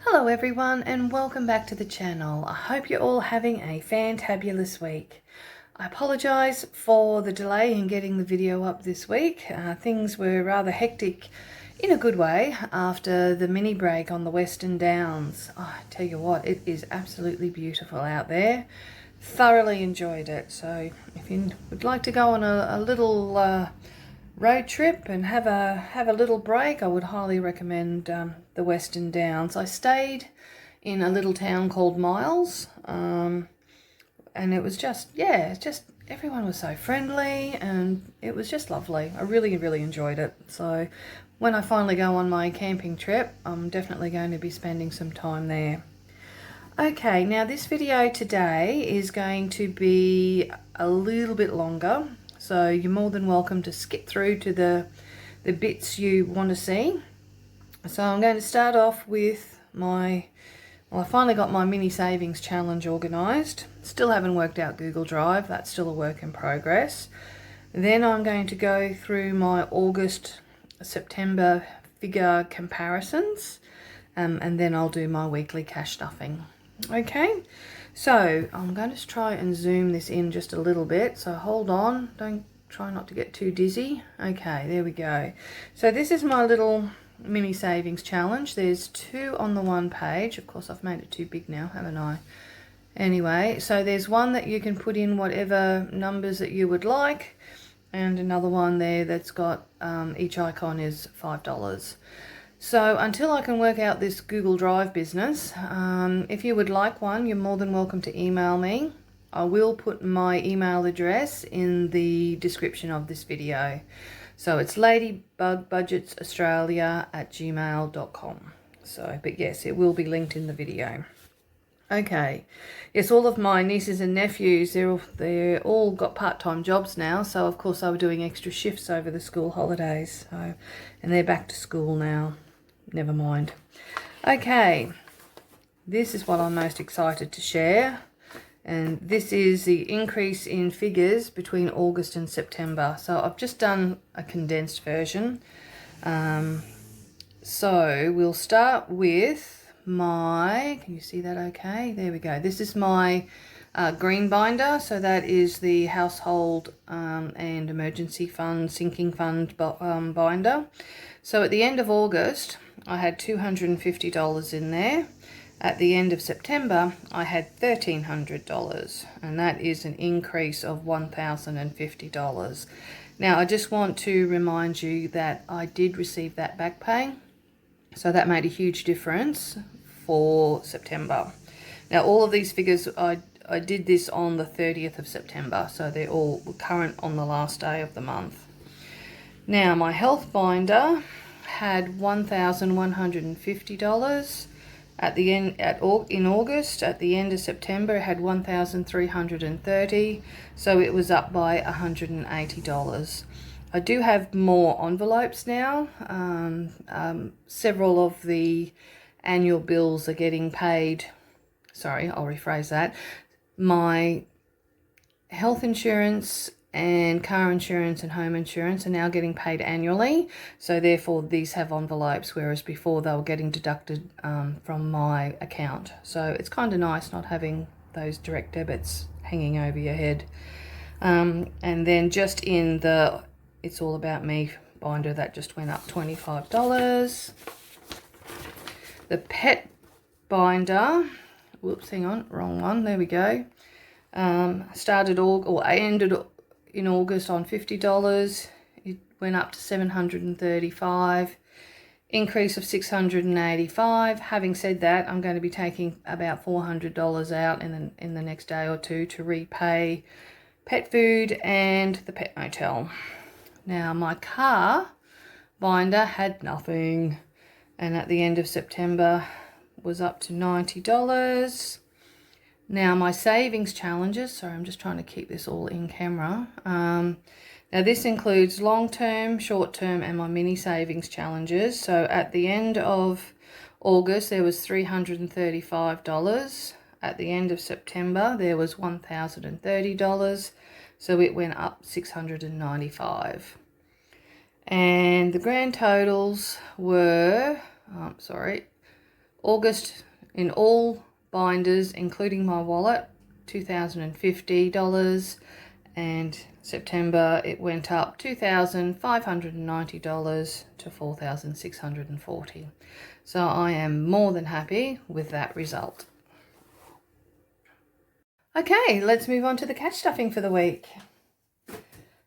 Hello everyone and welcome back to the channel. I hope you're all having a fantabulous week. I apologise for the delay in getting the video up this week. Things were rather hectic in a good way after the mini break on the Western Downs. I tell you what, it is absolutely beautiful out there. Thoroughly enjoyed it. So if you would like to go on a little road trip and have a little break, I would highly recommend the Western Downs. I stayed in a little town called Miles, and it was just everyone was so friendly and it was just lovely. I really enjoyed it. So when I finally go on my camping trip, I'm definitely going to be spending some time there. Okay, now this video today is going to be a little bit longer. So you're more than welcome to skip through to the bits you want to see. So I'm going to start off with I finally got my mini savings challenge organised. Still haven't worked out Google Drive, that's still a work in progress. Then I'm going to go through my August, September figure comparisons, and then I'll do my weekly cash stuffing. Okay. So I'm going to try and zoom this in just a little bit. So hold on, try not to get too dizzy. Okay, there we go. So this is my little mini savings challenge. There's 2 on the one page. Of course, I've made it too big now, haven't I? Anyway, so there's one that you can put in whatever numbers that you would like, and another one there that's got each icon is $5. So until I can work out this Google Drive business, if you would like one, you're more than welcome to email me. I will put my email address in the description of this video. So it's ladybugbudgetsaustralia@gmail.com. So, but yes, it will be linked in the video. Okay, yes, all of my nieces and nephews, they're all got part-time jobs now, so of course they were doing extra shifts over the school holidays, so, and they're back to school now. Never mind. Okay, this is what I'm most excited to share, and this is the increase in figures between August and September. So I've just done a condensed version. So we'll start with can you see that okay? There we go. This is my green binder. So that is the household and emergency fund, sinking fund binder. So at the end of August, I had $250 in there. At the end of September, I had $1,300, and that is an increase of $1,050. Now, I just want to remind you that I did receive that back pay, so that made a huge difference for September. Now, all of these figures, I did this on the 30th of September, so they're all current on the last day of the month. Now, my health binder had $1,150 at the end in August. At the end of September, it had $1,330, so it was up by $180. I do have more envelopes now. Several of the annual bills are getting paid. Sorry, I'll rephrase that. My health insurance and car insurance and home insurance are now getting paid annually, so therefore these have envelopes, whereas before they were getting deducted from my account. So it's kind of nice not having those direct debits hanging over your head. And then just in the It's All About Me binder, that just went up $25. The pet binder, whoops, hang on, wrong one, there we go. I ended in August on $50. It went up to $735, increase of $685. Having said that, I'm going to be taking about $400 out in the next day or two to repay pet food and the pet motel. Now, my car binder had nothing, and at the end of September was up to $90. Now, my savings challenges, sorry, I'm just trying to keep this all in camera. Now, this includes long-term, short-term, and my mini savings challenges. So at the end of August, there was $335. At the end of September, there was $1,030. So it went up $695. And the grand totals were, August in all binders, including my wallet, $2,050, and September it went up $2,590 to $4,640. So I am more than happy with that result. Okay, let's move on to the cash stuffing for the week.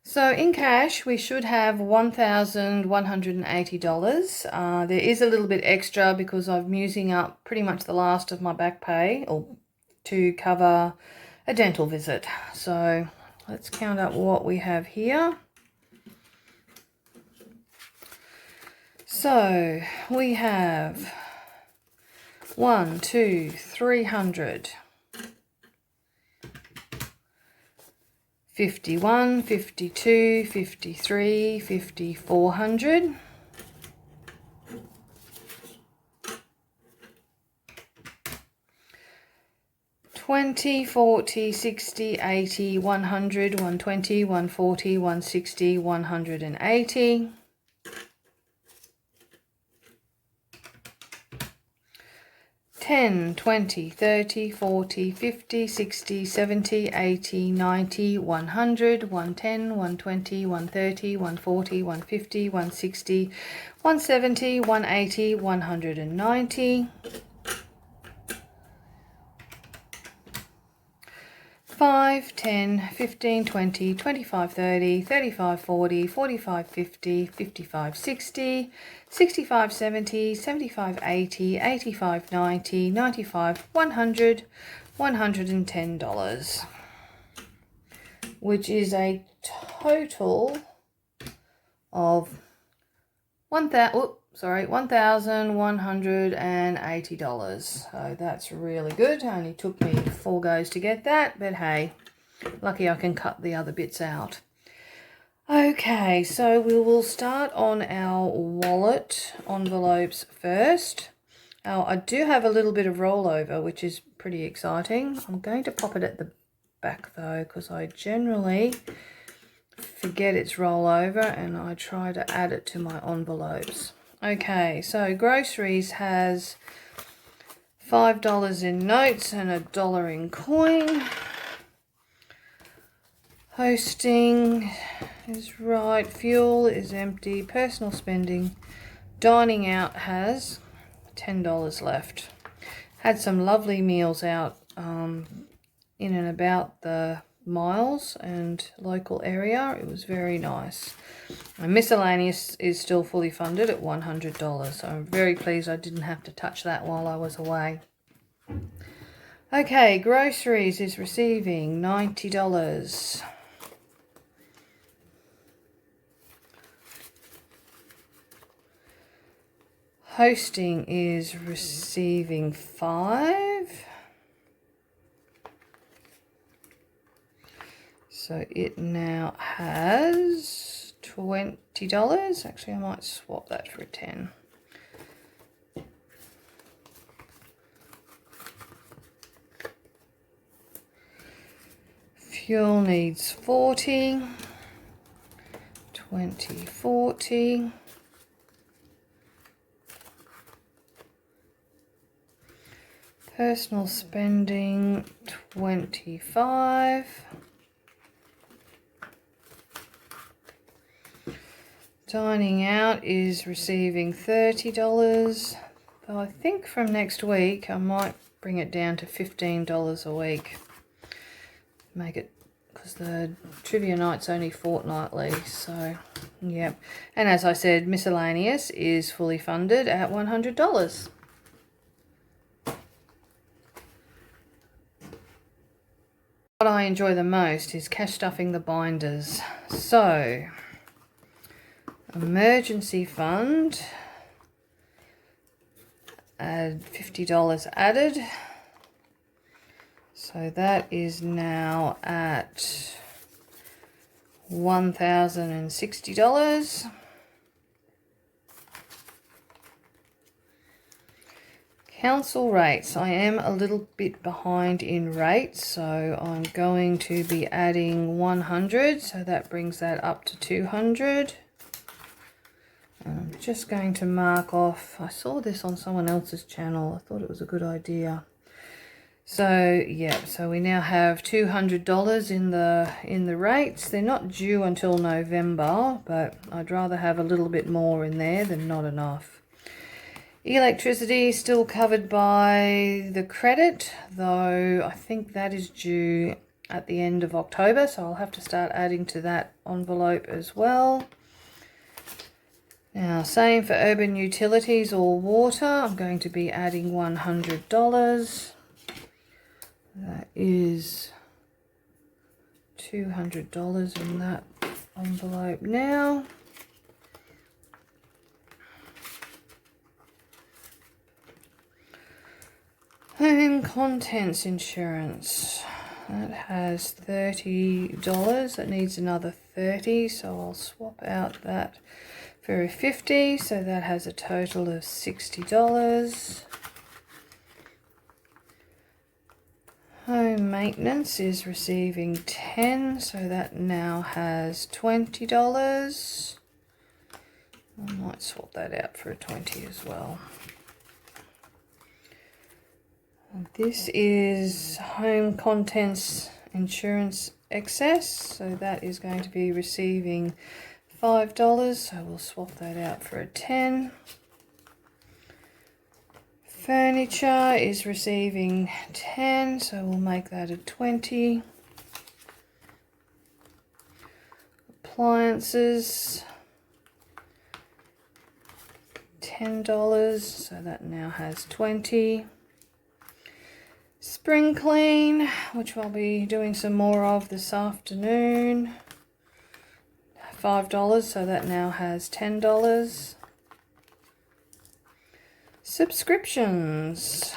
So in cash, we should have $1,180. There is a little bit extra because I'm using up pretty much the last of my back pay to cover a dental visit. So let's count up what we have here. So we have 300. 51, 52, 53, 5400. 20, 40, 60, 80, 100, 120, 140, 160, 180. 10, 20, 30, 40, 50, 60, 70, 80, 90, 100, 110, 120, 130, 140, 150, 160, 170, 180, 190. 5, 10, 15, 20, 25, 30, 35, 40, 45, 50, 55, 60, 65, 70, 75, 80, 85, 90, 95, 100, $110, which is a total of $1,180. So that's really good. Only took me 4 goes to get that, but hey, lucky I can cut the other bits out. Okay, so we will start on our wallet envelopes first. Now, I do have a little bit of rollover, which is pretty exciting. I'm going to pop it at the back though, because I generally forget its rollover and I try to add it to my envelopes. Okay, so groceries has $5 in notes and $1 in coin. Hosting is right, fuel is empty, personal spending, dining out has $10 left. Had some lovely meals out in and about the miles and local area. It was very nice. My miscellaneous is still fully funded at $100, so I'm very pleased I didn't have to touch that while I was away. Okay, groceries is receiving $90. Hosting is receiving $5. So it now has $20. Actually, I might swap that for a 10. Fuel needs 40. 20, 40. Personal spending 25. Dining out is receiving $30. But I think from next week I might bring it down to $15 a week. Make it, because the trivia night's only fortnightly, so yep. And as I said, miscellaneous is fully funded at $100. What I enjoy the most is cash stuffing the binders. So, emergency fund, add $50 added. So that is now at $1,060. Council rates. I am a little bit behind in rates, so I'm going to be adding 100, so that brings that up to 200. I'm just going to mark off. I saw this on someone else's channel. I thought it was a good idea. So yeah, so we now have $200 in the rates. They're not due until November, but I'd rather have a little bit more in there than not enough. Electricity still covered by the credit, though I think that is due at the end of October, so I'll have to start adding to that envelope as well. Now, same for urban utilities or water. I'm going to be adding $100. That is $200 in that envelope now. Home contents insurance. That has $30. That needs another $30, so I'll swap out that for a $50. So that has a total of $60. Home maintenance is receiving $10, so that now has $20. I might swap that out for a $20 as well. And this is home contents insurance excess, so that is going to be receiving $5, so we'll swap that out for a $10. Furniture is receiving $10, so we'll make that a $20. Appliances, $10, so that now has $20. Spring clean, which I'll be doing some more of this afternoon, $5, so that now has $10. Subscriptions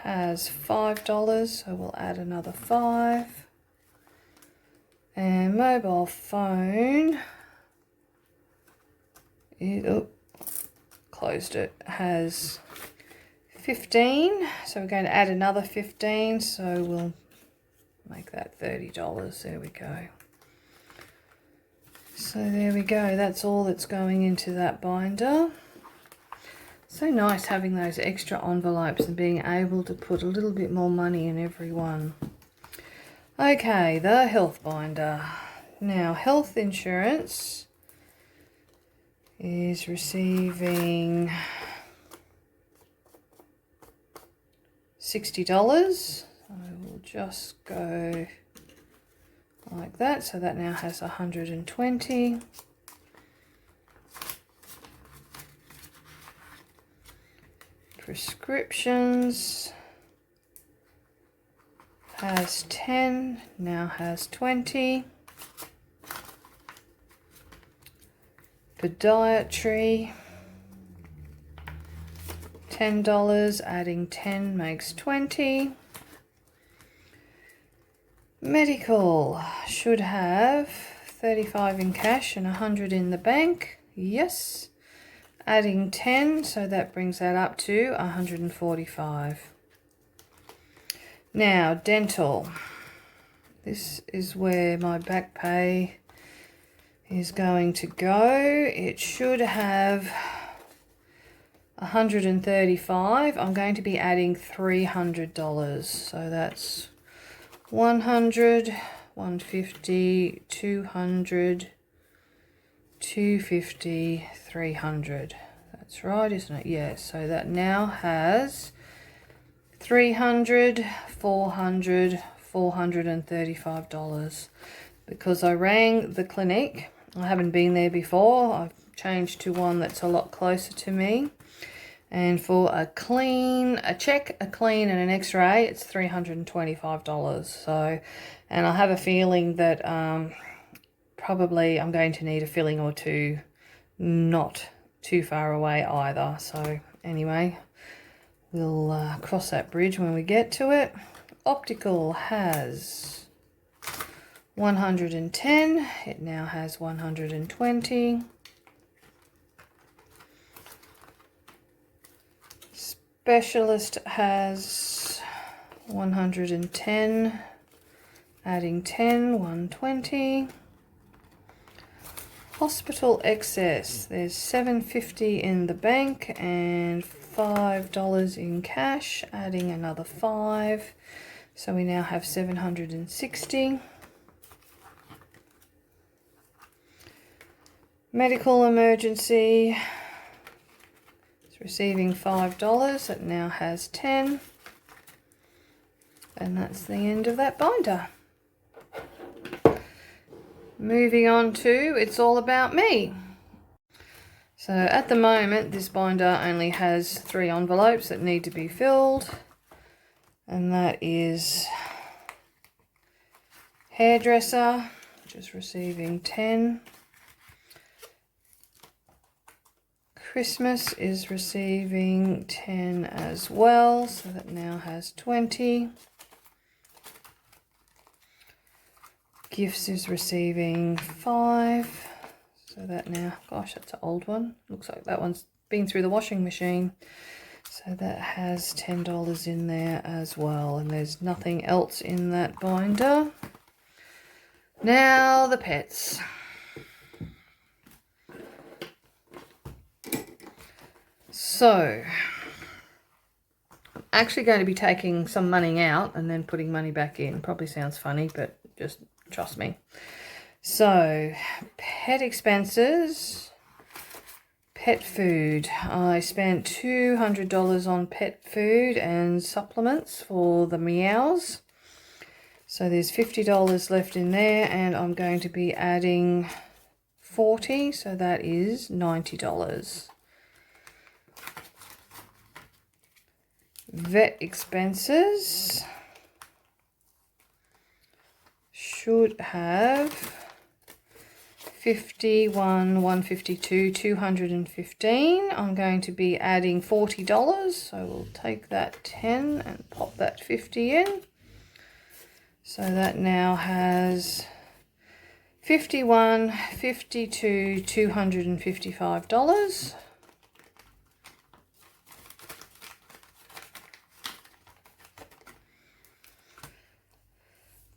has $5, so we'll add another $5. And mobile phone, closed it, has $15, so we're going to add another $15, so we'll make that $30. There we go. So there we go, that's all that's going into that binder. So nice having those extra envelopes and being able to put a little bit more money in every one. Okay, the health binder. Now, health insurance is receiving $60. I will just go like that, so that now has 120. Prescriptions has 10, now has 20. Podiatry, $10, adding 10 makes 20. Medical should have 35 in cash and 100 in the bank. Yes. Adding 10, so that brings that up to 145. Now, dental. This is where my back pay is going to go. It should have 135. I'm going to be adding $300. So that's 100, 150, 200, 250, 300. That's right, isn't it? Yeah, so that now has 300, 400, $435. Because I rang the clinic. I haven't been there before. I've changed to one that's a lot closer to me. And for a check, a clean and an x-ray, it's $325. So, and I have a feeling that probably I'm going to need a filling or two, not too far away either. So anyway, we'll cross that bridge when we get to it. Optical has 110. It now has 120. Specialist has 110. Adding 10, 120. Hospital excess. There's $7.50 in the bank and $5 in cash, adding another 5. So we now have 760. Medical emergency. It's receiving $5. It now has 10. And that's the end of that binder. Moving on to It's All About Me. So at the moment this binder only has 3 envelopes that need to be filled, and that is hairdresser, which is receiving 10. Christmas is receiving 10 as well, so that now has 20. Gifts is receiving 5, so that now, gosh, that's an old one. Looks like that one's been through the washing machine. So that has $10 in there as well, and there's nothing else in that binder. Now the pets. So I'm actually going to be taking some money out and then putting money back in. Probably sounds funny, but just trust me. So pet expenses, pet food. I spent $200 on pet food and supplements for the meows. So there's $50 left in there, and I'm going to be adding 40, so that is $90. Vet expenses should have 51, 152, 215. I'm going to be adding $40, so we'll take that 10 and pop that 50 in. So that now has 51, 52, $255.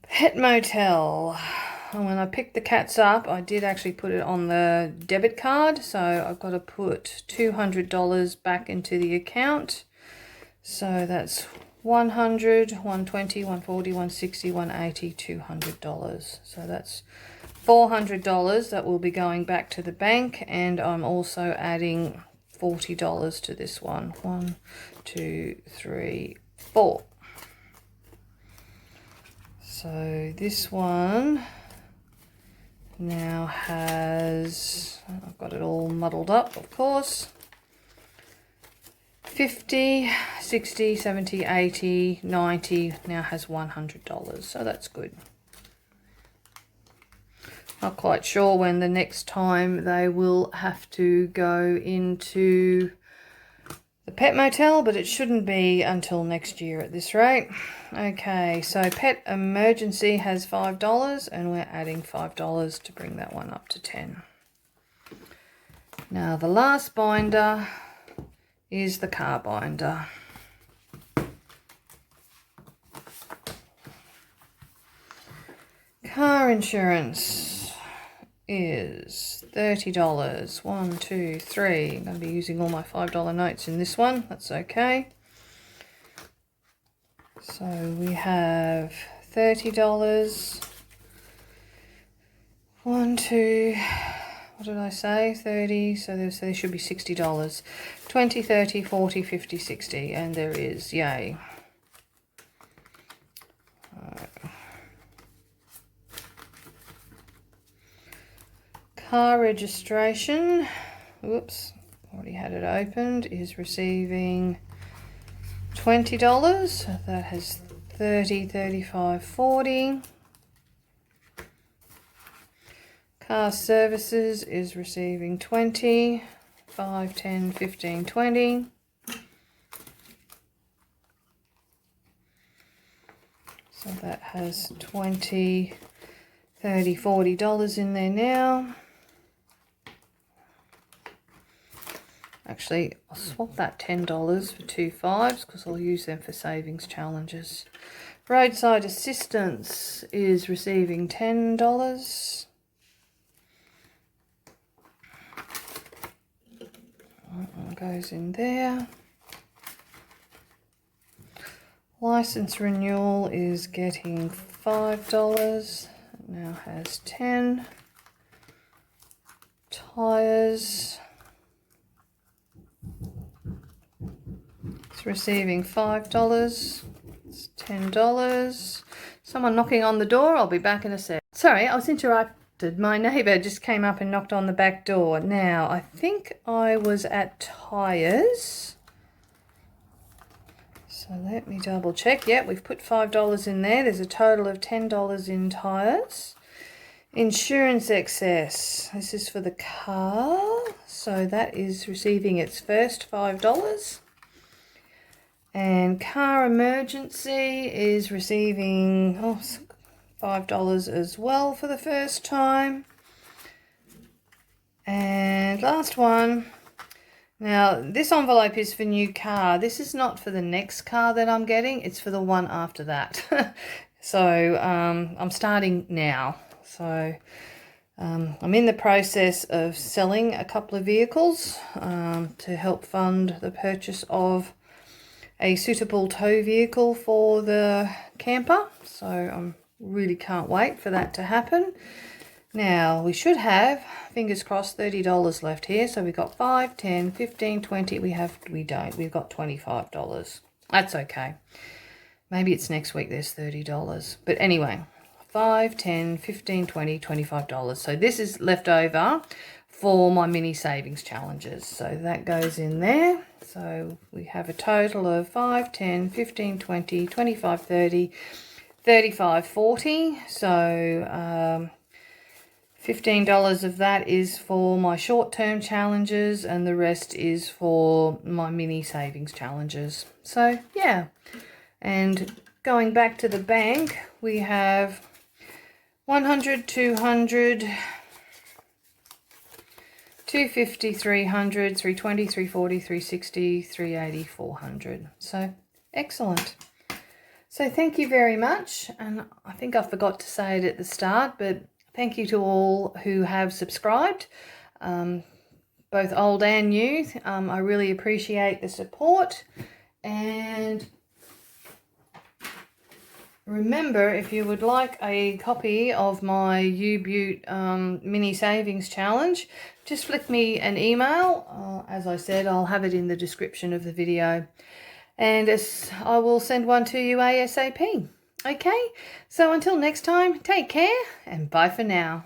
Pet motel. And when I picked the cats up, I did actually put it on the debit card, so I've got to put $200 back into the account. So that's $100, $120, $140, $160, $180, $200. So that's $400 that will be going back to the bank, and I'm also adding $40 to this one. 1, 2, 3, 4. So this one now has, I've got it all muddled up, of course, 50, 60, 70, 80, 90, now has $100, so that's good. Not quite sure when the next time they will have to go into the pet motel, but it shouldn't be until next year at this rate. Okay, so pet emergency has $5, and we're adding $5 to bring that one up to 10. Now the last binder is the car binder. Car insurance is $30. 1, 2, 3. I'm going to be using all my $5 notes in this one. That's okay. So we have $30. 1, 2, what did I say? 30. So there should be $60. 20, 30, 40, 50, 60. And there is, yay. Car registration, whoops, already had it opened, is receiving $20. So that has 30, 35, 40. Car services is receiving 20, 5, 10, 15, 20. So that has 20, 30, $40 in there now. Actually, I'll swap that $10 for 2 5s because I'll use them for savings challenges. Roadside assistance is receiving $10. goes in there. License renewal is getting $5. It now has 10. Tyres. It's receiving $5. It's $10. Someone knocking on the door. I'll be back in a sec. Sorry, I was interrupted. My neighbour just came up and knocked on the back door. Now, I think I was at tyres. So let me double check. Yep, we've put $5 in there. There's a total of $10 in tyres. Insurance excess. This is for the car. So that is receiving its first $5. And car emergency is receiving $5 as well for the first time. And last one. Now, this envelope is for new car. This is not for the next car that I'm getting. It's for the one after that. So I'm starting now. So I'm in the process of selling a couple of vehicles to help fund the purchase of a suitable tow vehicle for the camper. So I really can't wait for that to happen. Now we should have, fingers crossed, $30 left here. So we've got 5, 10, 15, 20. We've got $25. That's okay. Maybe it's next week there's $30. But anyway, 5, 10, 15, 20, $25. So this is left over for my mini savings challenges. So that goes in there. So we have a total of 5, 10, 15, 20, 25, 30, 35, 40. So $15 of that is for my short-term challenges and the rest is for my mini savings challenges. So yeah, and going back to the bank, we have 100, 200, 250, 300, 320, 340, 360, 380, 400. So excellent. So thank you very much. And I think I forgot to say it at the start, but thank you to all who have subscribed, both old and new. I really appreciate the support. And remember, if you would like a copy of my U-Butte mini savings challenge, just flick me an email. As I said, I'll have it in the description of the video. And I will send one to you ASAP. Okay, so until next time, take care and bye for now.